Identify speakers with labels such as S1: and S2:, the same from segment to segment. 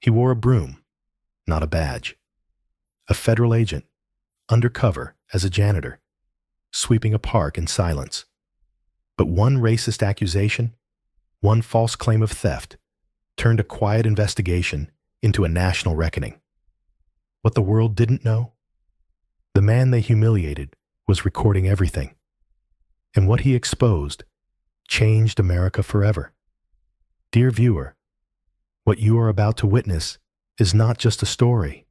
S1: He wore a broom, not a badge. A federal agent, undercover as a janitor, sweeping a park in silence. But one racist accusation, one false claim of theft, turned a quiet investigation into a national reckoning. What the world didn't know? The man they humiliated was recording everything. And what he exposed changed America forever. Dear viewer, what you are about to witness is not just a story.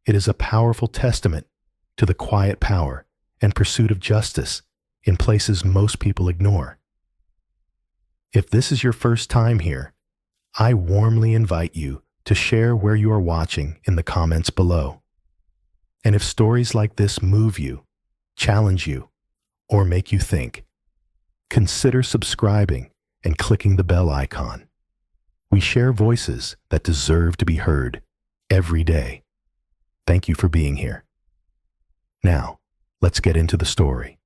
S1: It is a powerful testament to the quiet power and pursuit of justice in places most people ignore. If this is your first time here, I warmly invite you to share where you are watching in the comments below. And if stories like this move you, challenge you, or make you think, consider subscribing and clicking the bell icon. We share voices that deserve to be heard every day. Thank you for being here. Now, let's get into the story.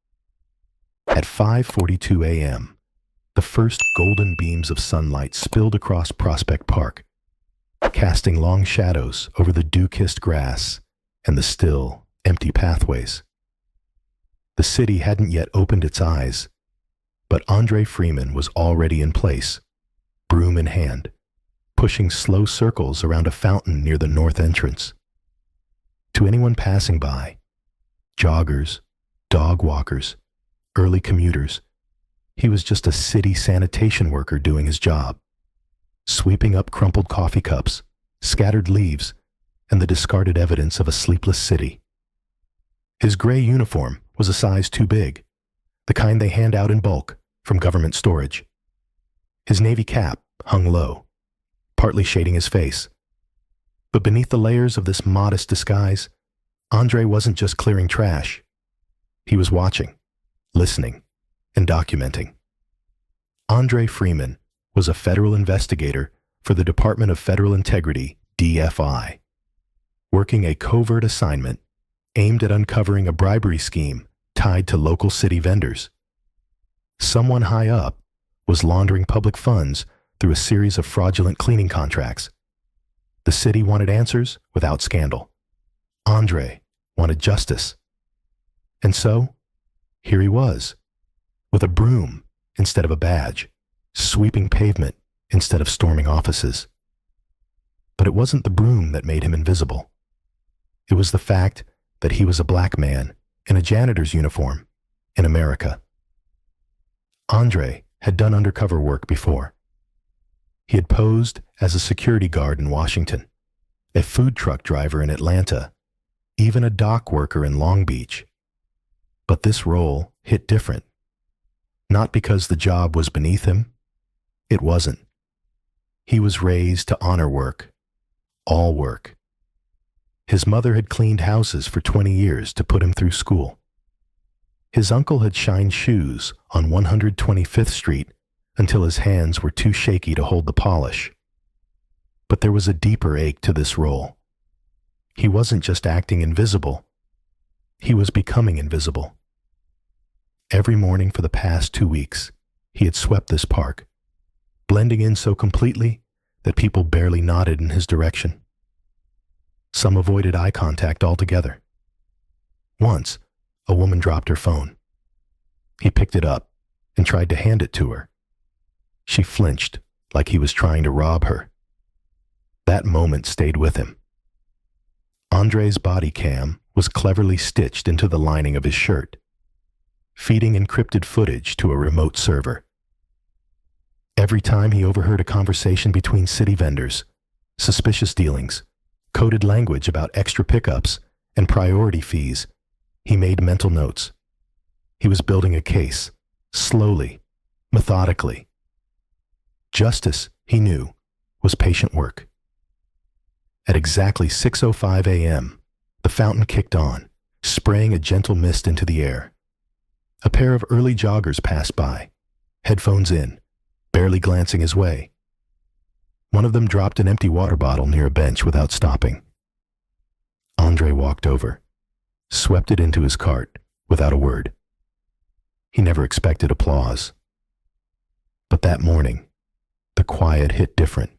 S1: At 5:42 a.m., the first golden beams of sunlight spilled across Prospect Park, casting long shadows over the dew-kissed grass and the still, empty pathways. The city hadn't yet opened its eyes, but Andre Freeman was already in place, broom in hand, pushing slow circles around a fountain near the north entrance. To anyone passing by, joggers, dog walkers, early commuters, he was just a city sanitation worker doing his job, sweeping up crumpled coffee cups, scattered leaves, and the discarded evidence of a sleepless city. His gray uniform was a size too big, the kind they hand out in bulk from government storage. His navy cap hung low, partly shading his face. But beneath the layers of this modest disguise, Andre wasn't just clearing trash. He was watching, listening, and documenting. Andre Freeman was a federal investigator for the Department of Federal Integrity, DFI, working a covert assignment aimed at uncovering a bribery scheme tied to local city vendors. Someone high up was laundering public funds through a series of fraudulent cleaning contracts. The city wanted answers without scandal. Andre wanted justice. And so, here he was, with a broom instead of a badge, sweeping pavement instead of storming offices. But it wasn't the broom that made him invisible. It was the fact that he was a black man in a janitor's uniform in America. Andre had done undercover work before. He had posed as a security guard in Washington, a food truck driver in Atlanta, even a dock worker in Long Beach. But this role hit different. Not because the job was beneath him. It wasn't. He was raised to honor work, all work. His mother had cleaned houses for 20 years to put him through school. His uncle had shined shoes on 125th Street until his hands were too shaky to hold the polish. But there was a deeper ache to this role. He wasn't just acting invisible. He was becoming invisible. Every morning for the past 2 weeks, he had swept this park, blending in so completely that people barely nodded in his direction. Some avoided eye contact altogether. Once, a woman dropped her phone. He picked it up and tried to hand it to her. She flinched like he was trying to rob her. That moment stayed with him. Andre's body cam was cleverly stitched into the lining of his shirt, feeding encrypted footage to a remote server. Every time he overheard a conversation between city vendors, suspicious dealings, coded language about extra pickups, and priority fees, he made mental notes. He was building a case, slowly, methodically. Justice, he knew, was patient work. At exactly 6:05 a.m., the fountain kicked on, spraying a gentle mist into the air. A pair of early joggers passed by, headphones in, barely glancing his way. One of them dropped an empty water bottle near a bench without stopping. Andre walked over, swept it into his cart without a word. He never expected applause. But that morning, the quiet hit different.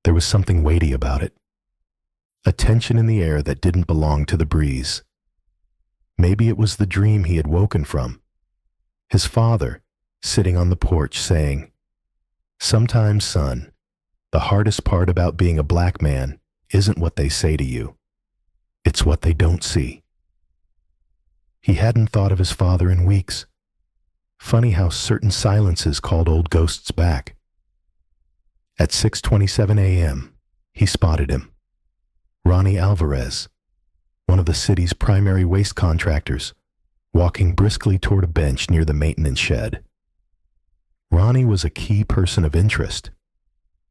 S1: There was something weighty about it, a tension in the air that didn't belong to the breeze. Maybe it was the dream he had woken from. His father, sitting on the porch, saying, "Sometimes, son, the hardest part about being a black man isn't what they say to you. It's what they don't see." He hadn't thought of his father in weeks. Funny how certain silences called old ghosts back. At 6:27 a.m., he spotted him. Ronnie Alvarez, one of the city's primary waste contractors, walking briskly toward a bench near the maintenance shed. Ronnie was a key person of interest,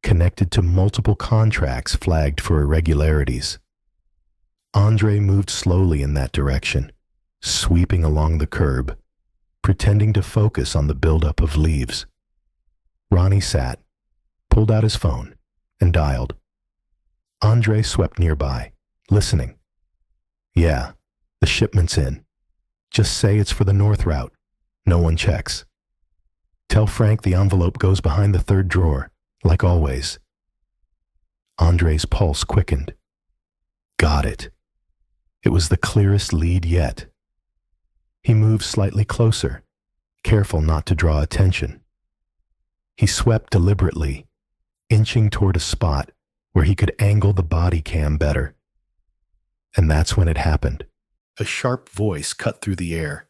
S1: connected to multiple contracts flagged for irregularities. Andre moved slowly in that direction, sweeping along the curb, pretending to focus on the buildup of leaves. Ronnie sat, pulled out his phone, and dialed. Andre swept nearby, listening. "Yeah, the shipment's in. Just say it's for the north route. No one checks. Tell Frank the envelope goes behind the third drawer, like always." Andre's pulse quickened. Got it. It was the clearest lead yet. He moved slightly closer, careful not to draw attention. He swept deliberately, inching toward a spot where he could angle the body cam better. And that's when it happened. A sharp voice cut through the air.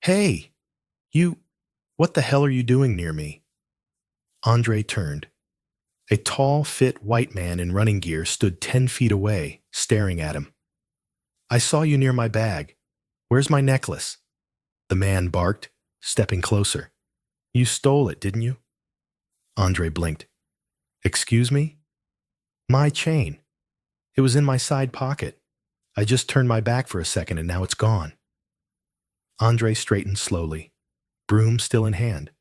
S1: "Hey, what the hell are you doing near me?" Andre turned. A tall, fit white man in running gear stood 10 feet away, staring at him. "I saw you near my bag. Where's my necklace?" The man barked, stepping closer. "You stole it, didn't you?" Andre blinked. "Excuse me?" "My chain. It was in my side pocket. I just turned my back for a second and now it's gone." Andre straightened slowly, broom still in hand.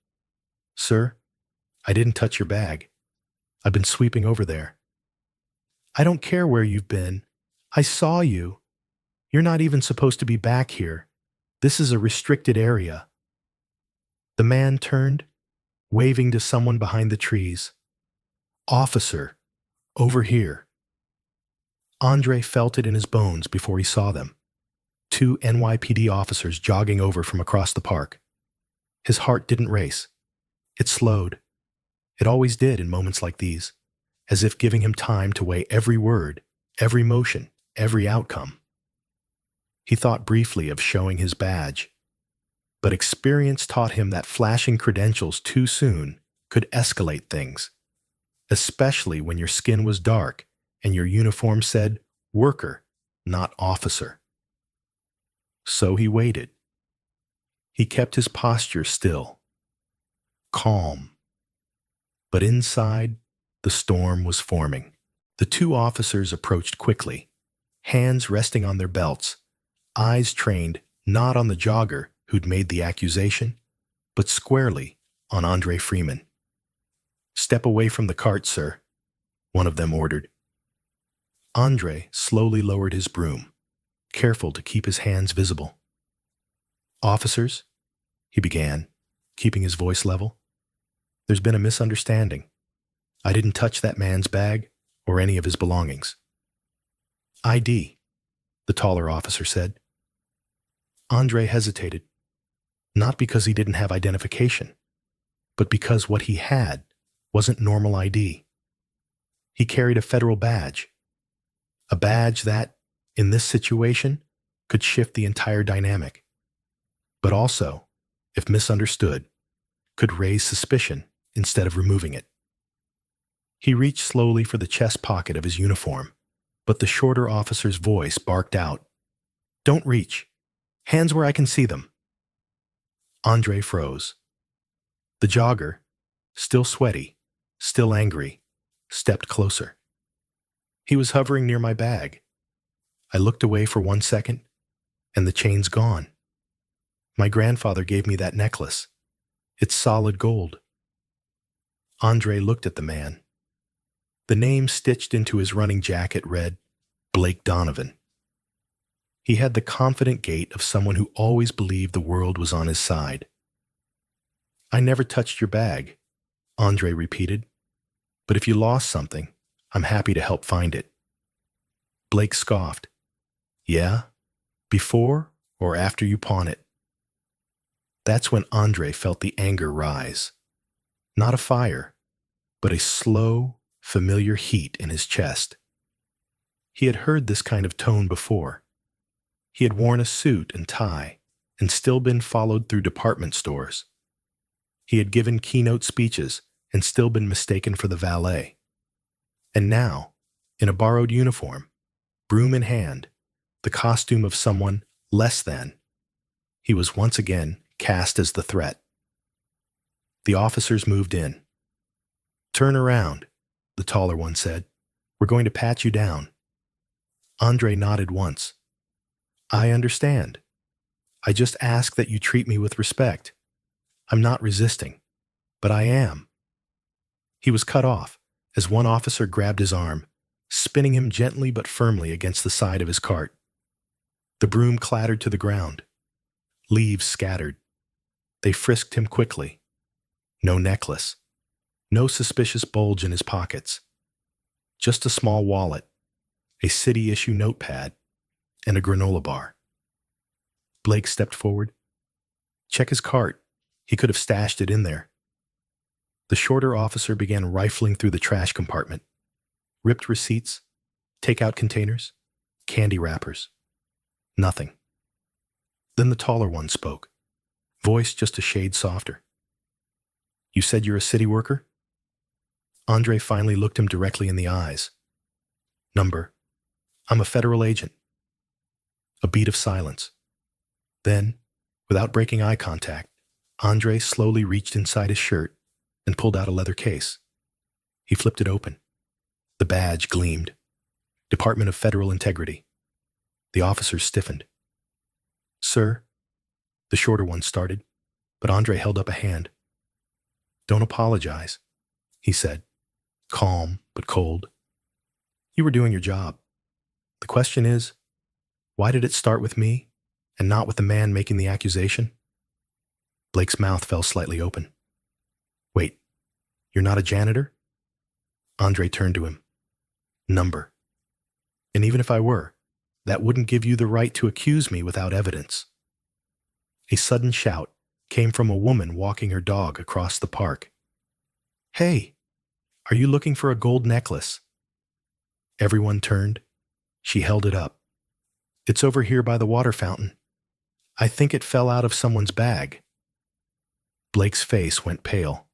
S1: "Sir, I didn't touch your bag. I've been sweeping over there." "I don't care where you've been. I saw you. You're not even supposed to be back here. This is a restricted area." The man turned, waving to someone behind the trees. "Officer, over here." Andre felt it in his bones before he saw them. 2 NYPD officers jogging over from across the park. His heart didn't race. It slowed. It always did in moments like these, as if giving him time to weigh every word, every motion, every outcome. He thought briefly of showing his badge, but experience taught him that flashing credentials too soon could escalate things, especially when your skin was dark and your uniform said worker, not officer. So he waited. He kept his posture still, calm. But inside, the storm was forming. The 2 officers approached quickly, hands resting on their belts, eyes trained not on the jogger who'd made the accusation, but squarely on Andre Freeman. "Step away from the cart, sir," one of them ordered. Andre slowly lowered his broom, careful to keep his hands visible. "Officers," he began, keeping his voice level, "there's been a misunderstanding. I didn't touch that man's bag or any of his belongings." "ID," the taller officer said. Andre hesitated, not because he didn't have identification, but because what he had wasn't normal ID. He carried a federal badge, a badge that, in this situation, could shift the entire dynamic, but also, if misunderstood, could raise suspicion instead of removing it. He reached slowly for the chest pocket of his uniform, but the shorter officer's voice barked out, "Don't reach. Hands where I can see them." Andre froze. The jogger, still sweaty, still angry, stepped closer. "He was hovering near my bag. I looked away for 1 second, and the chain's gone. My grandfather gave me that necklace. It's solid gold." Andre looked at the man. The name stitched into his running jacket read, Blake Donovan. He had the confident gait of someone who always believed the world was on his side. "I never touched your bag," Andre repeated. "But if you lost something, I'm happy to help find it. Blake scoffed. Yeah? Before or after you pawn it? That's when Andre felt the anger rise. Not a fire, but a slow, familiar heat in his chest. He had heard this kind of tone before. He had worn a suit and tie and still been followed through department stores. He had given keynote speeches and still been mistaken for the valet. And now, in a borrowed uniform, broom in hand, the costume of someone less than, he was once again cast as the threat. The officers moved in. Turn around, the taller one said. We're going to pat you down. Andre nodded once. I understand. I just ask that you treat me with respect. I'm not resisting, but I am. He was cut off as one officer grabbed his arm, spinning him gently but firmly against the side of his cart. The broom clattered to the ground. Leaves scattered. They frisked him quickly. No necklace. No suspicious bulge in his pockets. Just a small wallet, a city-issue notepad, and a granola bar. Blake stepped forward. Check his cart. He could have stashed it in there. The shorter officer began rifling through the trash compartment. Ripped receipts, takeout containers, candy wrappers. Nothing. Then the taller one spoke, voice just a shade softer. You said you're a city worker? Andre finally looked him directly in the eyes. Number. I'm a federal agent. A beat of silence. Then, without breaking eye contact, Andre slowly reached inside his shirt and pulled out a leather case. He flipped it open. The badge gleamed. Department of Federal Integrity. The officers stiffened. Sir, the shorter one started, but Andre held up a hand. Don't apologize, he said, calm but cold. You were doing your job. The question is, why did it start with me and not with the man making the accusation? Blake's mouth fell slightly open. Wait, you're not a janitor? Andre turned to him. Number. And even if I were, that wouldn't give you the right to accuse me without evidence. A sudden shout came from a woman walking her dog across the park. Hey, are you looking for a gold necklace? Everyone turned. She held it up. It's over here by the water fountain. I think it fell out of someone's bag. Blake's face went pale.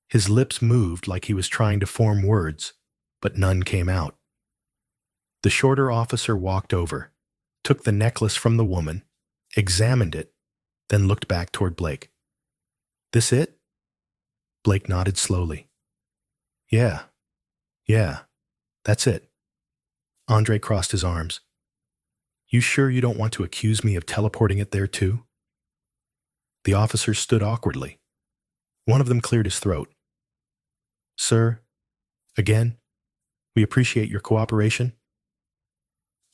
S1: His lips moved like he was trying to form words, but none came out. The shorter officer walked over, took the necklace from the woman, examined it, then looked back toward Blake. This it? Blake nodded slowly. Yeah, that's it. Andre crossed his arms. You sure you don't want to accuse me of teleporting it there too? The officers stood awkwardly. One of them cleared his throat. Sir, again, we appreciate your cooperation.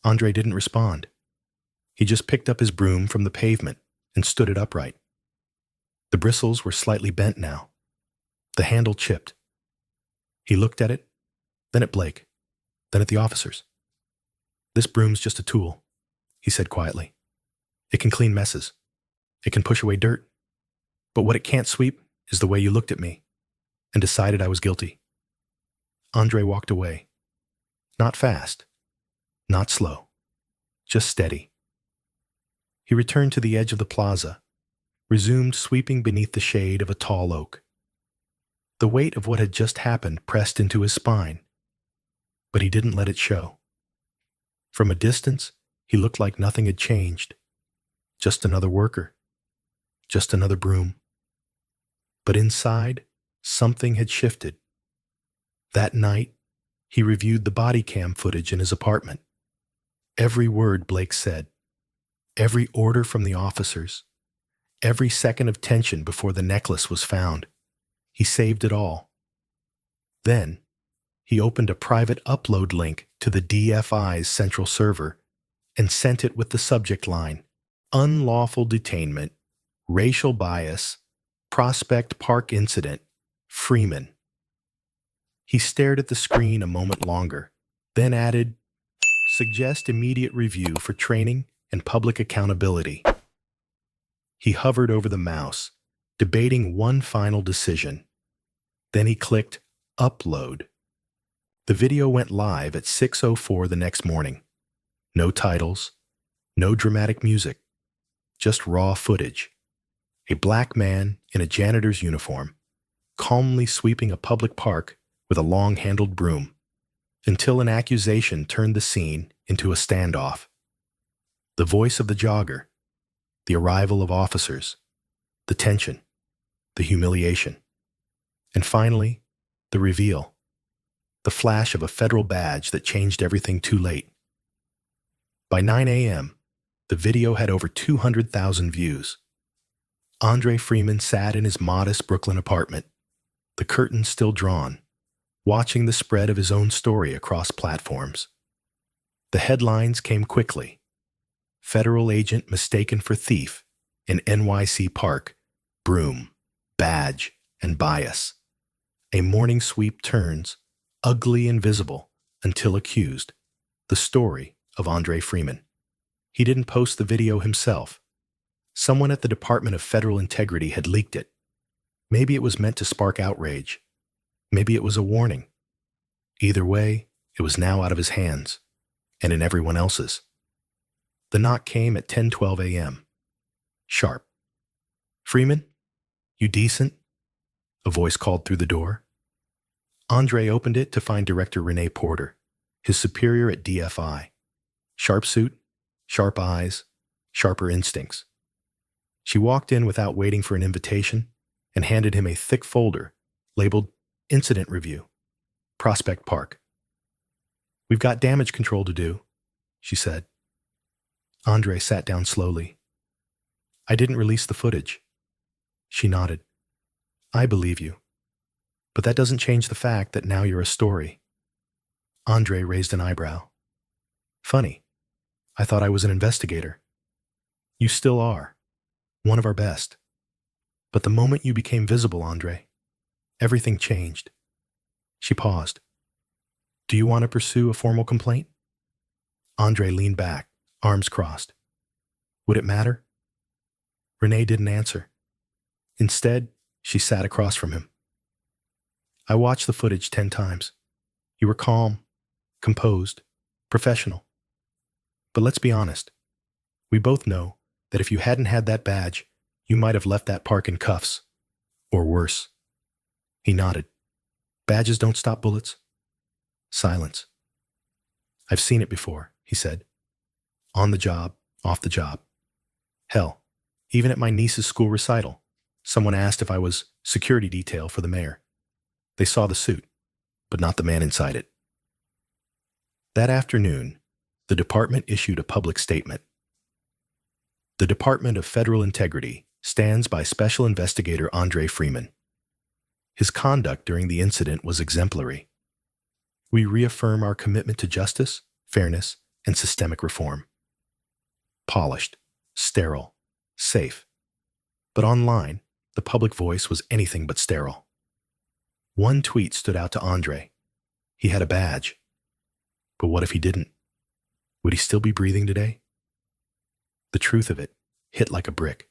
S1: Andre didn't respond. He just picked up his broom from the pavement and stood it upright. The bristles were slightly bent now. The handle chipped. He looked at it, then at Blake, then at the officers. This broom's just a tool, he said quietly. It can clean messes. It can push away dirt. But what it can't sweep is the way you looked at me and decided I was guilty. Andre walked away. Not fast. Not slow. Just steady. He returned to the edge of the plaza, resumed sweeping beneath the shade of a tall oak. The weight of what had just happened pressed into his spine, but he didn't let it show. From a distance, he looked like nothing had changed. Just another worker. Just another broom. But inside, something had shifted. That night, he reviewed the body cam footage in his apartment. Every word Blake said, every order from the officers, every second of tension before the necklace was found. He saved it all. Then, he opened a private upload link to the DFI's central server and sent it with the subject line, Unlawful Detainment, Racial Bias, Prospect Park Incident, Freeman. He stared at the screen a moment longer, then added, "Suggest immediate review for training and public accountability." He hovered over the mouse, debating one final decision. Then he clicked Upload. The video went live at 6:04 the next morning. No titles, no dramatic music, just raw footage. A black man in a janitor's uniform, calmly sweeping a public park with a long-handled broom, until an accusation turned the scene into a standoff. The voice of the jogger, the arrival of officers, the tension, the humiliation, and finally, the reveal, the flash of a federal badge that changed everything too late. By 9 a.m., the video had over 200,000 views. Andre Freeman sat in his modest Brooklyn apartment, the curtains still drawn, watching the spread of his own story across platforms. The headlines came quickly. Federal agent mistaken for thief in NYC park, broom, badge, and bias. A morning sweep turns, ugly and visible, until accused. The story of Andre Freeman. He didn't post the video himself. Someone at the Department of Federal Integrity had leaked it. Maybe it was meant to spark outrage. Maybe it was a warning. Either way, it was now out of his hands, and in everyone else's. The knock came at 10:12 a.m. Sharp. "Freeman? You decent?" A voice called through the door. Andre opened it to find Director Renee Porter, his superior at DFI. Sharp suit, sharp eyes, sharper instincts. She walked in without waiting for an invitation and handed him a thick folder labeled Incident Review, Prospect Park. "We've got damage control to do," she said. Andre sat down slowly. "I didn't release the footage." She nodded. "I believe you. But that doesn't change the fact that now you're a story." Andre raised an eyebrow. "Funny. I thought I was an investigator." "You still are. One of our best. But the moment you became visible, Andre, everything changed." She paused. "Do you want to pursue a formal complaint?" Andre leaned back, arms crossed. "Would it matter?" Renee didn't answer. Instead, she sat across from him. "I watched the footage 10 times. You were calm, composed, professional. But let's be honest. We both know that if you hadn't had that badge, you might have left that park in cuffs. Or worse." He nodded. "Badges don't stop bullets." Silence. "I've seen it before," he said. "On the job, off the job. Hell, even at my niece's school recital, someone asked if I was security detail for the mayor. They saw the suit, but not the man inside it." That afternoon, the department issued a public statement. The Department of Federal Integrity stands by Special Investigator Andre Freeman. His conduct during the incident was exemplary. We reaffirm our commitment to justice, fairness, and systemic reform. Polished, sterile, safe. But online, the public voice was anything but sterile. One tweet stood out to Andre. He had a badge. But what if he didn't? Would he still be breathing today? The truth of it hit like a brick.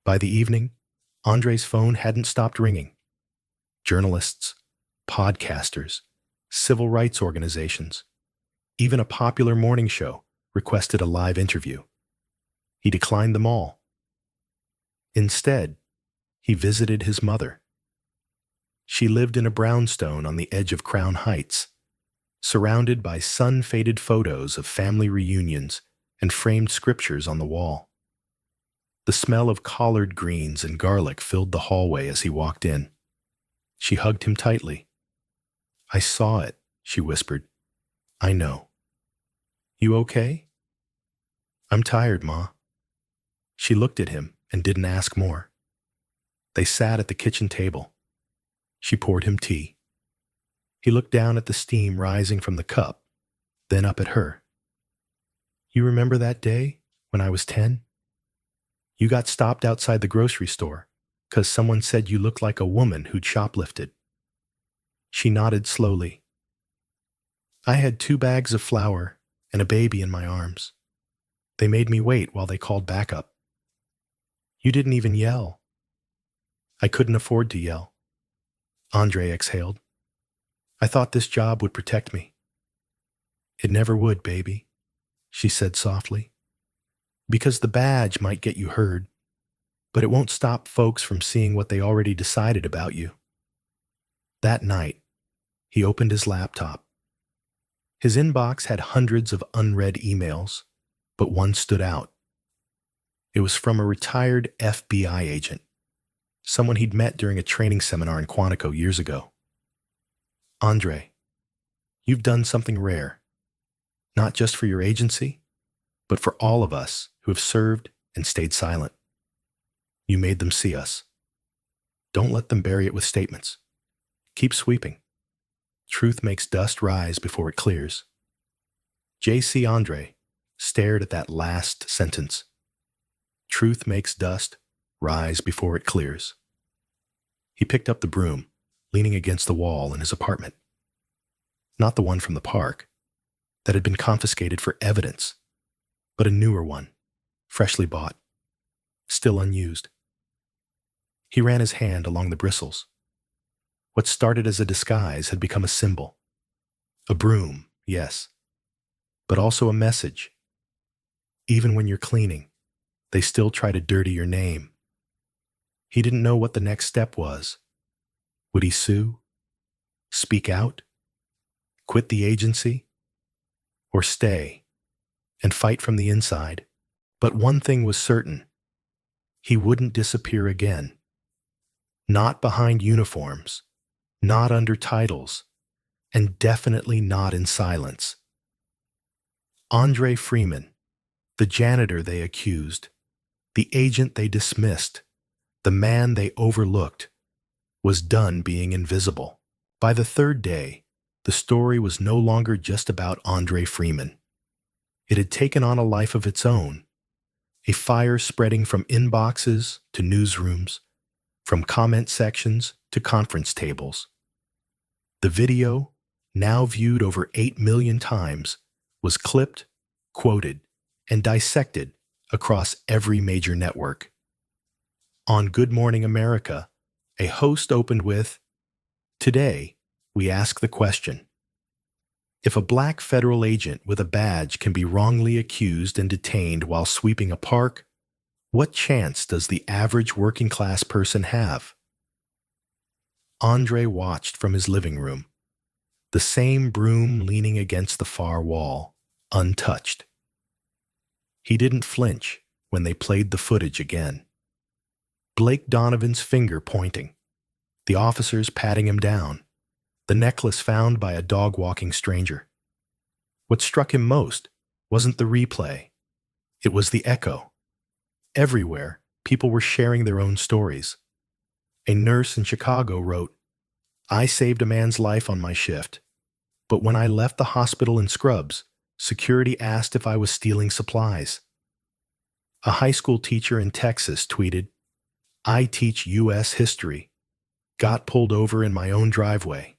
S1: By the evening, Andre's phone hadn't stopped ringing. Journalists, podcasters, civil rights organizations, even a popular morning show requested a live interview. He declined them all. Instead, he visited his mother. She lived in a brownstone on the edge of Crown Heights, surrounded by sun-faded photos of family reunions and framed scriptures on the wall. The smell of collard greens and garlic filled the hallway as he walked in. She hugged him tightly. "I saw it," she whispered. "I know." "You okay?" "I'm tired, Ma." She looked at him and didn't ask more. They sat at the kitchen table. She poured him tea. He looked down at the steam rising from the cup, then up at her. "You remember that day when I was 10? You got stopped outside the grocery store because someone said you looked like a woman who'd shoplifted." She nodded slowly. I had 2 bags of flour and a baby in my arms. They made me wait while they called backup. You didn't even yell. I couldn't afford to yell. Andre exhaled. I thought this job would protect me. It never would, baby, she said softly. Because the badge might get you heard, but it won't stop folks from seeing what they already decided about you. That night, he opened his laptop. His inbox had hundreds of unread emails, but one stood out. It was from a retired FBI agent, someone he'd met during a training seminar in Quantico years ago. Andre, you've done something rare, not just for your agency, but for all of us who have served and stayed silent. You made them see us. Don't let them bury it with statements. Keep sweeping. Truth makes dust rise before it clears. J.C. Andre stared at that last sentence. Truth makes dust rise before it clears. He picked up the broom, leaning against the wall in his apartment. Not the one from the park, that had been confiscated for evidence, but a newer one, freshly bought, still unused. He ran his hand along the bristles. What started as a disguise had become a symbol. A broom, yes, but also a message. Even when you're cleaning, they still try to dirty your name. He didn't know what the next step was. Would he sue? Speak out? Quit the agency? Or stay and fight from the inside? But one thing was certain. He wouldn't disappear again. Not behind uniforms, not under titles, and definitely not in silence. Andre Freeman, the janitor they accused, the agent they dismissed, the man they overlooked, was done being invisible. By the third day, the story was no longer just about Andre Freeman. It had taken on a life of its own, a fire spreading from inboxes to newsrooms, from comment sections to conference tables. The video, now viewed over 8 million times, was clipped, quoted, and dissected across every major network. On Good Morning America, a host opened with, "Today, we ask the question, if a black federal agent with a badge can be wrongly accused and detained while sweeping a park, what chance does the average working-class person have?" Andre watched from his living room, the same broom leaning against the far wall, untouched. He didn't flinch when they played the footage again. Blake Donovan's finger pointing, the officers patting him down, the necklace found by a dog-walking stranger. What struck him most wasn't the replay. It was the echo. Everywhere, people were sharing their own stories. A nurse in Chicago wrote, "I saved a man's life on my shift, but when I left the hospital in scrubs, security asked if I was stealing supplies." A high school teacher in Texas tweeted, "I teach U.S. history. Got pulled over in my own driveway.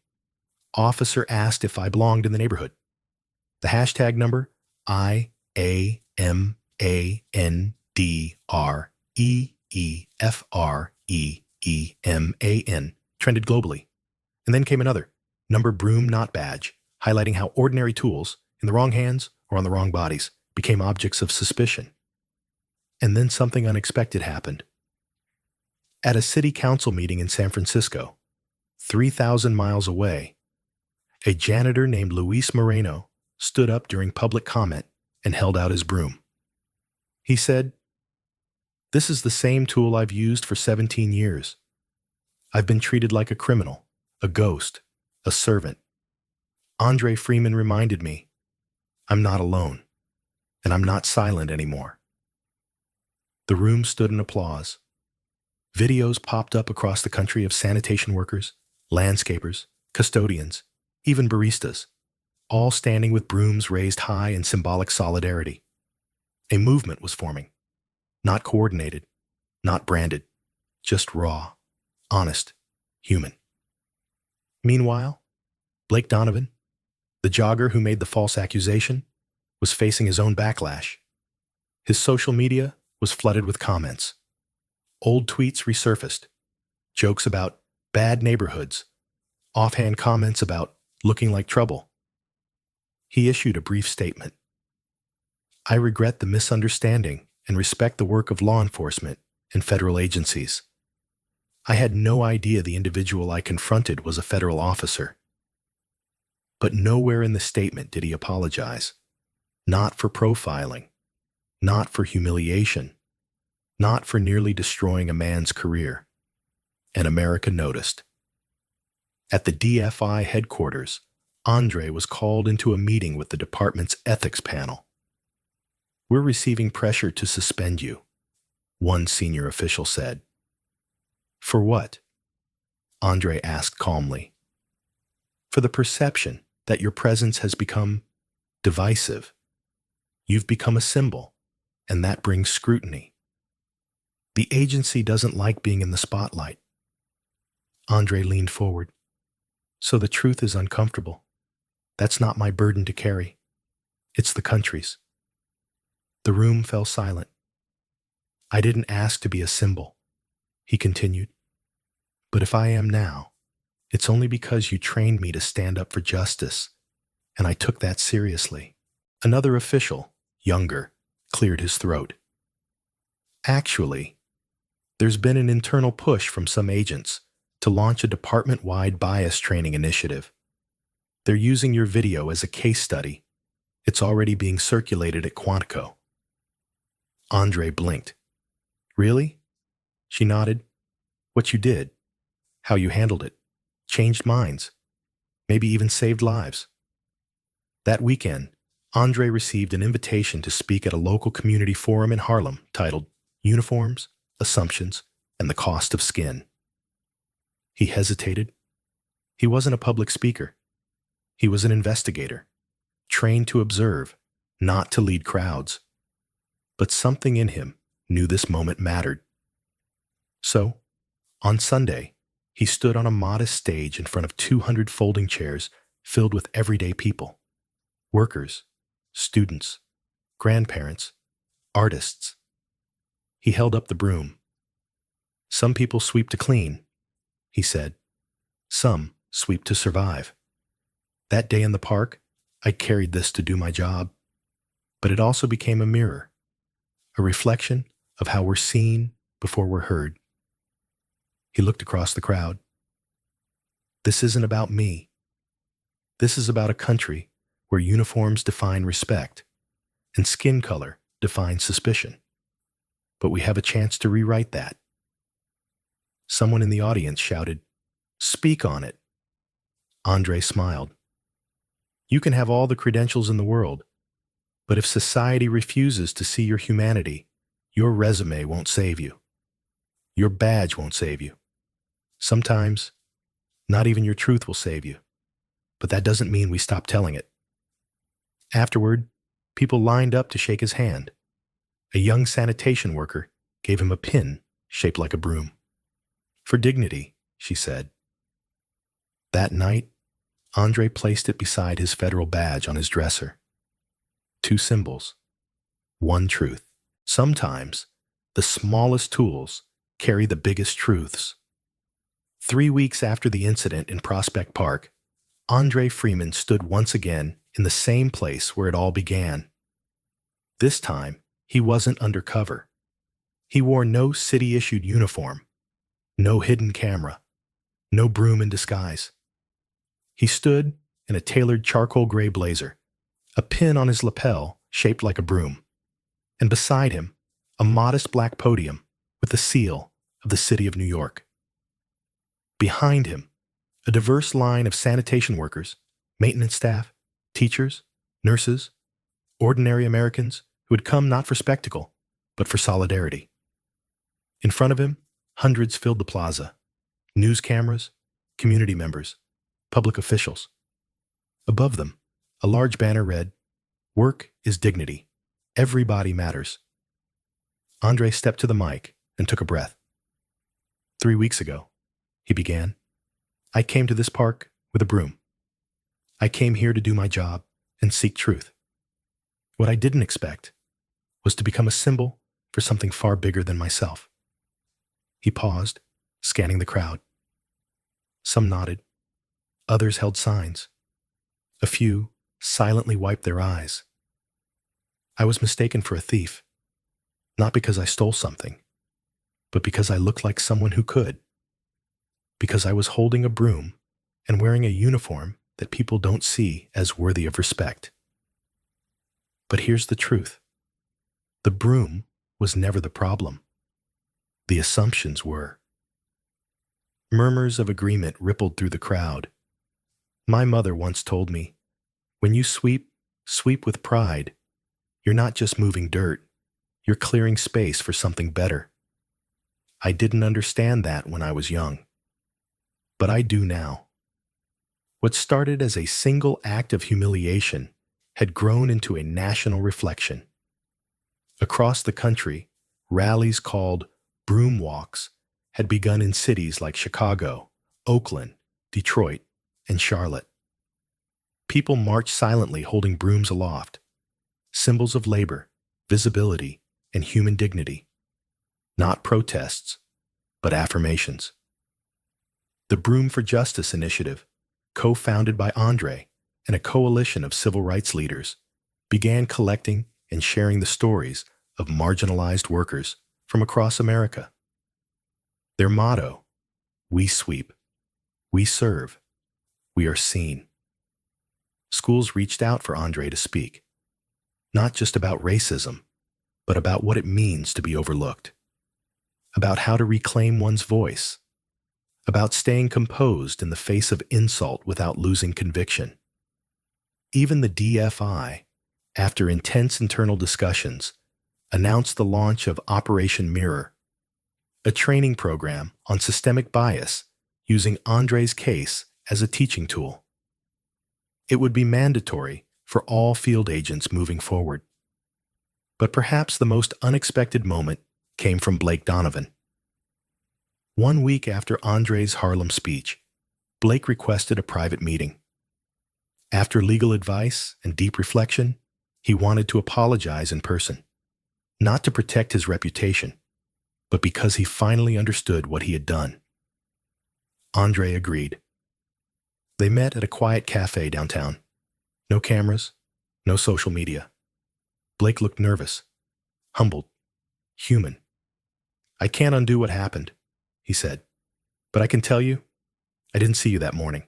S1: Officer asked if I belonged in the neighborhood. The hashtag number, IAMANDREEFREEMAN, trended globally. And then came another, number broom not badge, highlighting how ordinary tools, in the wrong hands or on the wrong bodies, became objects of suspicion. And then something unexpected happened. At a city council meeting in San Francisco, 3,000 miles away, a janitor named Luis Moreno stood up during public comment and held out his broom. He said, "This is the same tool I've used for 17 years. I've been treated like a criminal, a ghost, a servant. Andre Freeman reminded me, I'm not alone, and I'm not silent anymore." The room stood in applause. Videos popped up across the country of sanitation workers, landscapers, custodians, even baristas, all standing with brooms raised high in symbolic solidarity. A movement was forming, not coordinated, not branded, just raw, honest, human. Meanwhile, Blake Donovan, the jogger who made the false accusation, was facing his own backlash. His social media was flooded with comments. Old tweets resurfaced, jokes about bad neighborhoods, offhand comments about looking like trouble. He issued a brief statement. "I regret the misunderstanding and respect the work of law enforcement and federal agencies. I had no idea the individual I confronted was a federal officer." But nowhere in the statement did he apologize. Not for profiling, not for humiliation, not for nearly destroying a man's career. And America noticed. At the DFI headquarters, Andre was called into a meeting with the department's ethics panel. "We're receiving pressure to suspend you," one senior official said. "For what?" Andre asked calmly. "For the perception that your presence has become divisive. You've become a symbol, and that brings scrutiny. The agency doesn't like being in the spotlight." Andre leaned forward. "So the truth is uncomfortable. That's not my burden to carry. It's the country's." The room fell silent. "I didn't ask to be a symbol," he continued. "But if I am now, it's only because you trained me to stand up for justice, and I took that seriously." Another official, younger, cleared his throat. "Actually, there's been an internal push from some agents to launch a department-wide bias training initiative. They're using your video as a case study. It's already being circulated at Quantico." Andre blinked. "Really?" She nodded. "What you did, how you handled it, changed minds, maybe even saved lives." That weekend, Andre received an invitation to speak at a local community forum in Harlem titled "Uniforms, Assumptions, and the Cost of Skin." He hesitated. He wasn't a public speaker. He was an investigator, trained to observe, not to lead crowds. But something in him knew this moment mattered. So, on Sunday, he stood on a modest stage in front of 200 folding chairs filled with everyday people: workers, students, grandparents, artists. He held up the broom. "Some people sweep to clean," he said. "Some sweep to survive. That day in the park, I carried this to do my job. But it also became a mirror, a reflection of how we're seen before we're heard." He looked across the crowd. "This isn't about me. This is about a country where uniforms define respect and skin color defines suspicion. But we have a chance to rewrite that." Someone in the audience shouted, "Speak on it." Andre smiled. "You can have all the credentials in the world, but if society refuses to see your humanity, your resume won't save you. Your badge won't save you. Sometimes, not even your truth will save you. But that doesn't mean we stop telling it." Afterward, people lined up to shake his hand. A young sanitation worker gave him a pin shaped like a broom. "For dignity," she said. That night, Andre placed it beside his federal badge on his dresser. 2 symbols, 1 truth. Sometimes, the smallest tools carry the biggest truths. 3 weeks after the incident in Prospect Park, Andre Freeman stood once again in the same place where it all began. This time, he wasn't undercover. He wore no city-issued uniform, no hidden camera, no broom in disguise. He stood in a tailored charcoal gray blazer, a pin on his lapel shaped like a broom, and beside him, a modest black podium with the seal of the city of New York. Behind him, a diverse line of sanitation workers, maintenance staff, teachers, nurses, ordinary Americans who had come not for spectacle, but for solidarity. In front of him, hundreds filled the plaza: news cameras, community members, public officials. Above them, a large banner read, "Work is dignity. Everybody matters." Andre stepped to the mic and took a breath. 3 weeks ago, he began, I came to this park with a broom. I came here to do my job and seek truth. What I didn't expect was to become a symbol for something far bigger than myself. He paused, scanning the crowd. Some nodded. Others held signs. A few silently wiped their eyes. I was mistaken for a thief, not because I stole something, but because I looked like someone who could. Because I was holding a broom and wearing a uniform that people don't see as worthy of respect. But here's the truth. The broom was never the problem. The assumptions were. Murmurs of agreement rippled through the crowd. My mother once told me, when you sweep, sweep with pride. You're not just moving dirt, you're clearing space for something better. I didn't understand that when I was young, but I do now. What started as a single act of humiliation had grown into a national reflection. Across the country, rallies called broom walks had begun in cities like Chicago, Oakland, Detroit, and Charlotte. People marched silently holding brooms aloft, symbols of labor, visibility, and human dignity. Not protests, but affirmations. The Broom for Justice initiative, co-founded by Andre and a coalition of civil rights leaders, began collecting and sharing the stories of marginalized workers from across America. Their motto, we sweep, we serve, we are seen. Schools reached out for Andre to speak, not just about racism, but about what it means to be overlooked, about how to reclaim one's voice, about staying composed in the face of insult without losing conviction. Even the DFI, after intense internal discussions, announced the launch of Operation Mirror, a training program on systemic bias using Andre's case as a teaching tool. It would be mandatory for all field agents moving forward. But perhaps the most unexpected moment came from Blake Donovan. 1 week after Andre's Harlem speech, Blake requested a private meeting. After legal advice and deep reflection, he wanted to apologize in person, not to protect his reputation, but because he finally understood what he had done. Andre agreed. They met at a quiet cafe downtown. No cameras, no social media. Blake looked nervous, humbled, human. I can't undo what happened, he said, but I can tell you, I didn't see you that morning.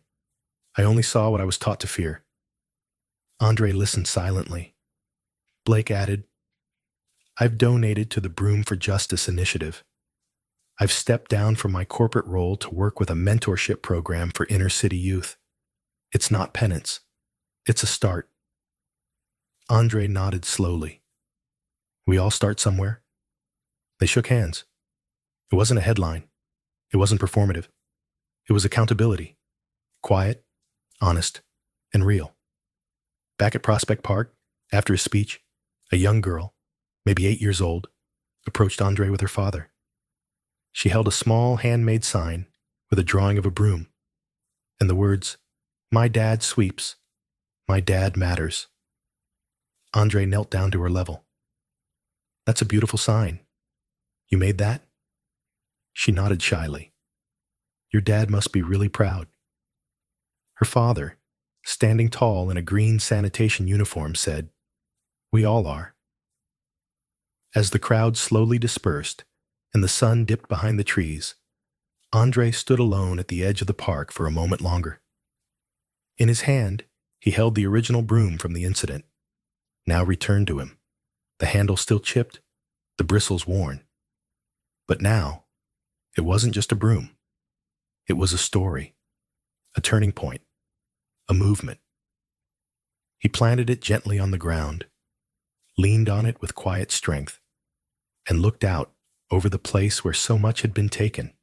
S1: I only saw what I was taught to fear. Andre listened silently. Blake added, I've donated to the Broom for Justice initiative. I've stepped down from my corporate role to work with a mentorship program for inner city youth. It's not penance. It's a start. Andre nodded slowly. We all start somewhere. They shook hands. It wasn't a headline. It wasn't performative. It was accountability. Quiet, honest, and real. Back at Prospect Park, after his speech, a young girl, maybe 8 years old, approached Andre with her father. She held a small handmade sign with a drawing of a broom and the words, My dad sweeps. My dad matters. Andre knelt down to her level. That's a beautiful sign. You made that? She nodded shyly. Your dad must be really proud. Her father, standing tall in a green sanitation uniform, said, We all are. As the crowd slowly dispersed and the sun dipped behind the trees, Andre stood alone at the edge of the park for a moment longer. In his hand, he held the original broom from the incident, now returned to him, the handle still chipped, the bristles worn. But now, it wasn't just a broom. It was a story, a turning point, a movement. He planted it gently on the ground, leaned on it with quiet strength, and looked out over the place where so much had been taken,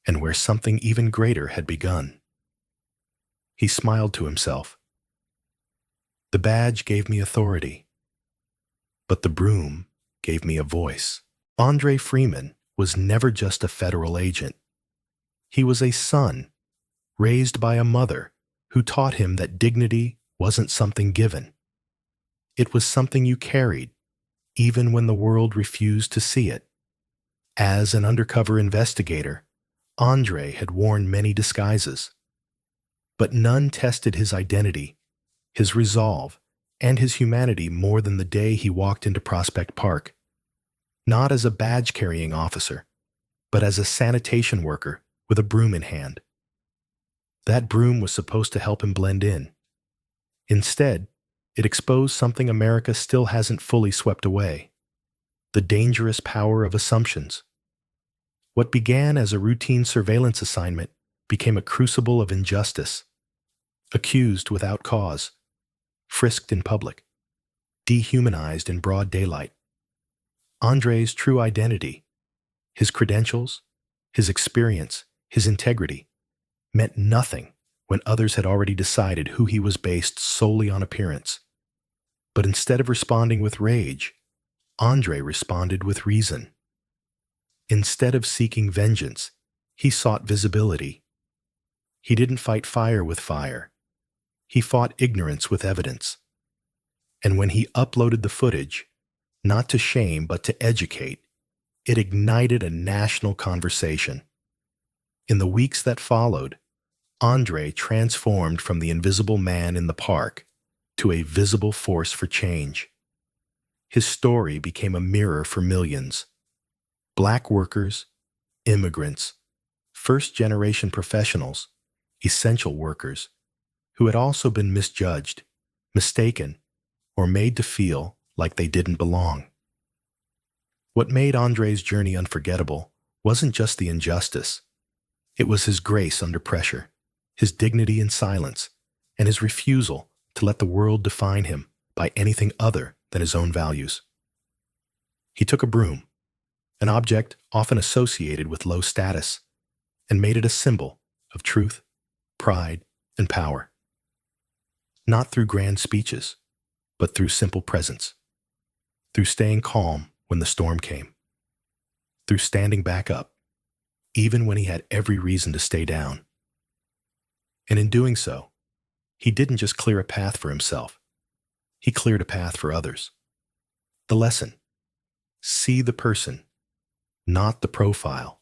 S1: and where something even greater had begun. He smiled to himself. The badge gave me authority, but the broom gave me a voice. Andre Freeman was never just a federal agent. He was a son, raised by a mother who taught him that dignity wasn't something given. It was something you carried, even when the world refused to see it. As an undercover investigator, Andre had worn many disguises, but none tested his identity, his resolve, and his humanity more than the day he walked into Prospect Park. Not as a badge-carrying officer, but as a sanitation worker with a broom in hand. That broom was supposed to help him blend in. Instead, it exposed something America still hasn't fully swept away: the dangerous power of assumptions. What began as a routine surveillance assignment became a crucible of injustice. Accused without cause, frisked in public, dehumanized in broad daylight. Andre's true identity, his credentials, his experience, his integrity, meant nothing when others had already decided who he was based solely on appearance. But instead of responding with rage, Andre responded with reason. Instead of seeking vengeance, he sought visibility. He didn't fight fire with fire. He fought ignorance with evidence. And when he uploaded the footage, not to shame but to educate, it ignited a national conversation. In the weeks that followed, Andre transformed from the invisible man in the park to a visible force for change. His story became a mirror for millions. Black workers, immigrants, first-generation professionals, essential workers, who had also been misjudged, mistaken, or made to feel like they didn't belong. What made Andre's journey unforgettable wasn't just the injustice. It was his grace under pressure, his dignity in silence, and his refusal to let the world define him by anything other than his own values. He took a broom, an object often associated with low status, and made it a symbol of truth, pride, and power. Not through grand speeches, but through simple presence, through staying calm when the storm came, through standing back up, even when he had every reason to stay down. And in doing so, he didn't just clear a path for himself, he cleared a path for others. The lesson: see the person, not the profile.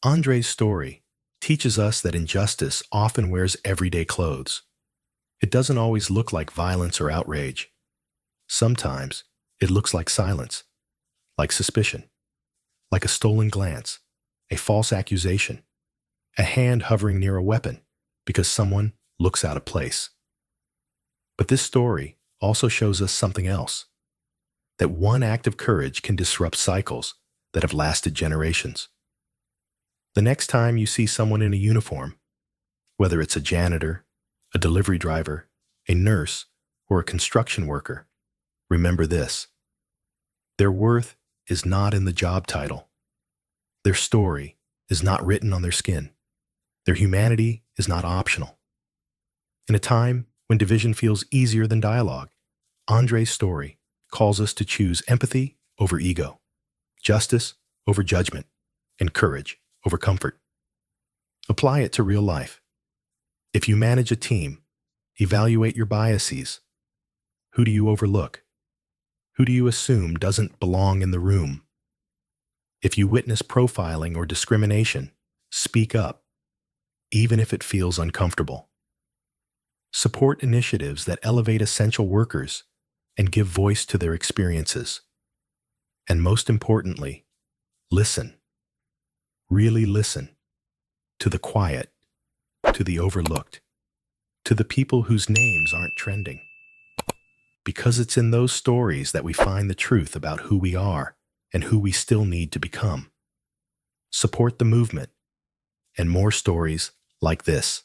S1: Andre's story teaches us that injustice often wears everyday clothes. It doesn't always look like violence or outrage. Sometimes it looks like silence, like suspicion, like a stolen glance, a false accusation, a hand hovering near a weapon because someone looks out of place. But this story also shows us something else: that one act of courage can disrupt cycles that have lasted generations. The next time you see someone in a uniform, whether it's a janitor, a delivery driver, a nurse, or a construction worker, remember this: their worth is not in the job title. Their story is not written on their skin. Their humanity is not optional. In a time when division feels easier than dialogue, Andre's story calls us to choose empathy over ego, justice over judgment, and courage over comfort. Apply it to real life. If you manage a team, evaluate your biases. Who do you overlook? Who do you assume doesn't belong in the room? If you witness profiling or discrimination, speak up, even if it feels uncomfortable. Support initiatives that elevate essential workers and give voice to their experiences. And most importantly, listen. Really listen to the quiet, to the overlooked, to the people whose names aren't trending. Because it's in those stories that we find the truth about who we are and who we still need to become. Support the movement and more stories like this.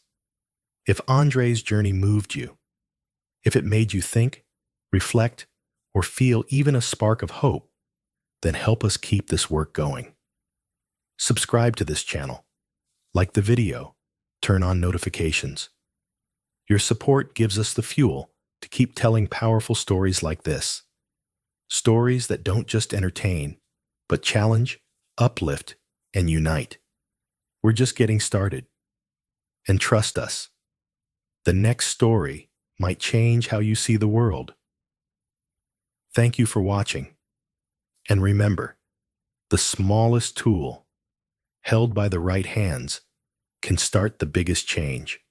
S1: If Andre's journey moved you, if it made you think, reflect, or feel even a spark of hope, then help us keep this work going. Subscribe to this channel, like the video, turn on notifications. Your support gives us the fuel to keep telling powerful stories like this. Stories that don't just entertain, but challenge, uplift, and unite. We're just getting started. And trust us, The next story might change how you see the world. Thank you for watching. And remember, the smallest tool, held by the right hands, can start the biggest change.